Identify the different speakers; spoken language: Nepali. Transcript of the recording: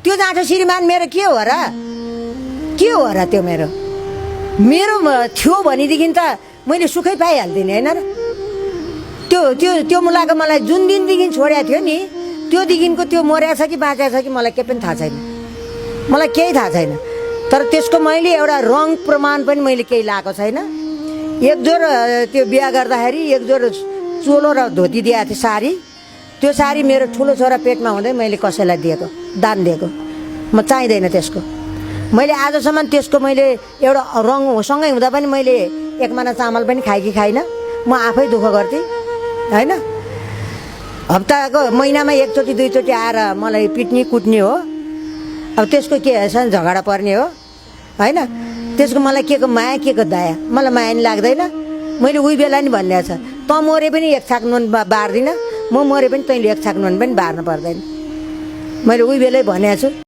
Speaker 1: त्यो जाँचो श्रीमान मेरो के हो र त्यो मेरो थियो भनेदेखि त मैले सुखै पाइहाल्थेँ नि होइन र त्यो मुलाको मलाई जुन दिनदेखि छोडेको थियो नि त्योदेखिको त्यो मर्या छ कि बाँचेको छ कि मलाई केही पनि थाहा छैन मलाई केही थाहा छैन तर त्यसको मैले एउटा रङ प्रमाण पनि मैले केही लाएको छैन एक जोर त्यो बिहा गर्दाखेरि एक जोर चोलो र धोती दिएको थियो साडी त्यो साडी मेरो ठुलो छोरा पेटमा हुँदै मैले कसैलाई दिएको दान दिएको म चाहिँदैन त्यसको मैले आजसम्म त्यसको मैले एउटा रङ सँगै हुँदा पनि मैले एक माना चामल पनि खाएँ कि खाइनँ म आफै दुःख गर्थेँ होइन हप्ताको महिनामा एकचोटि दुईचोटि आएर मलाई पिट्ने कुट्ने हो अब त्यसको के छ झगडा पर्ने हो होइन त्यसको मलाई के को माया के को दया मलाई माया नि लाग्दैन मैले उही बेला नि भन्ने छ त मरे पनि एक छाक नुन बार्दिनँ म मरे पनि तैँले एक छाक नुन पनि बार्नु पर्दैन मैले उही बेलै भनेको छु